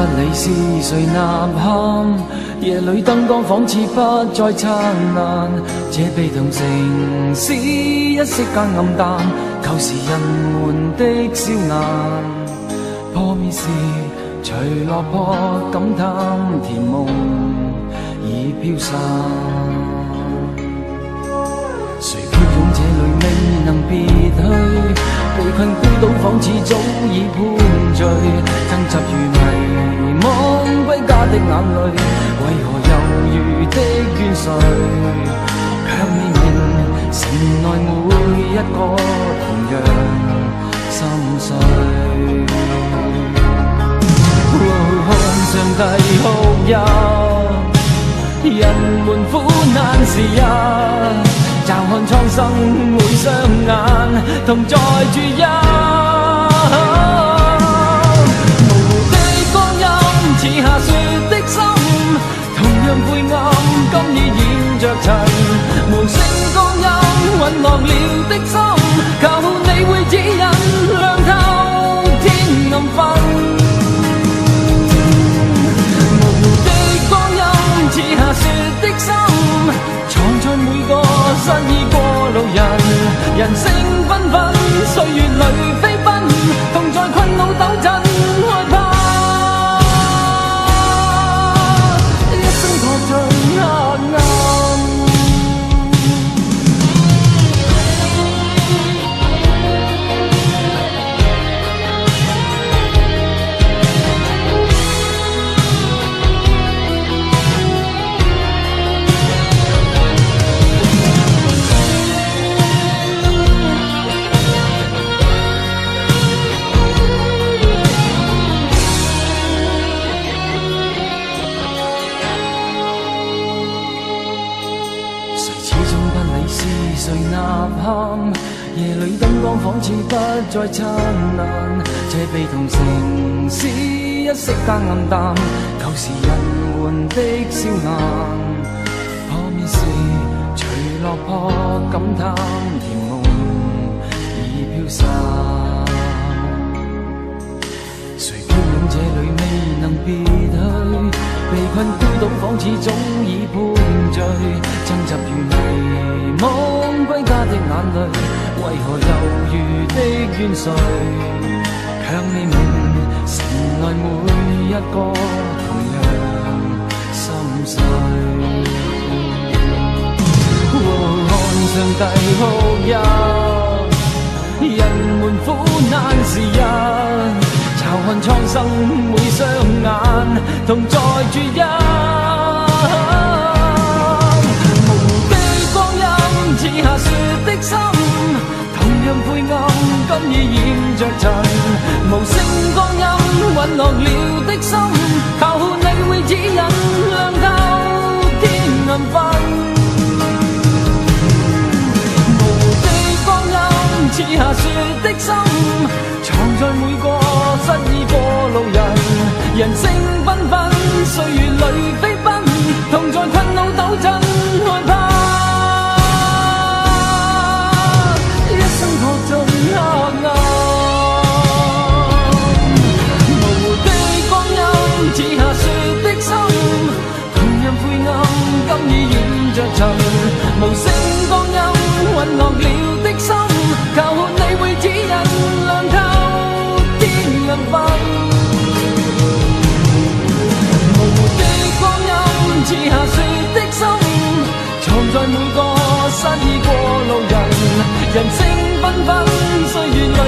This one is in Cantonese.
不理是誰吶喊，夜裏燈光仿似不再燦爛，這悲痛城市一息間暗淡，舊時人們的笑顏，破滅時隨落魄感嘆，甜夢已飄散。誰飄湧這裏未能別去，被困孤島仿似早已判罪，爭執如迷惘歸家的眼淚，為何猶豫的怨誰，卻未明城內每一個同樣心碎。看上帝哭泣，人們苦難時日，驟看蒼生每雙眼，同在注入模糊的光陰，似下雪的心，同樣灰暗，今已染着塵。無聲光陰隕落了的心，求你會指引亮透天暗昏。模糊的光陰，似下雪的心，藏在每個失意過路人，人聲紛紛，歲月裏飛奔，同在困惱抖震害怕，一生撲進黑暗。誰吶喊，夜裏燈光仿似不再燦爛，這悲痛城市一息間暗淡，舊時人們的笑顏，破滅時隨落魄感嘆，甜夢已飄散。誰飄湧這裏未能別去，被困孤島仿似早已判罪，爭執如迷惘歸家的眼淚，為何猶豫的怨誰，卻未明城內每一個同樣心碎。看上帝哭泣，人們苦難時日，嘲看蒼生每雙眼，同在注入模糊的光陰，似下雪的心，同樣灰暗，今已染着塵。無聲光陰隕落了的心，求你會指引亮透天暗昏。模糊的光陰，似下雪的心，藏在每個失意過路人，人聲紛紛，歲月裏飛奔，同在困惱抖震害怕，一生撲進黑暗。模糊的光陰，似下雪的心，同樣灰暗，今已染着塵。無聲光陰隕落了的心，求你會指引亮透天暗昏。模糊的光陰，似下雪的心，藏在每個失意過路人，人聲紛紛，歲月裏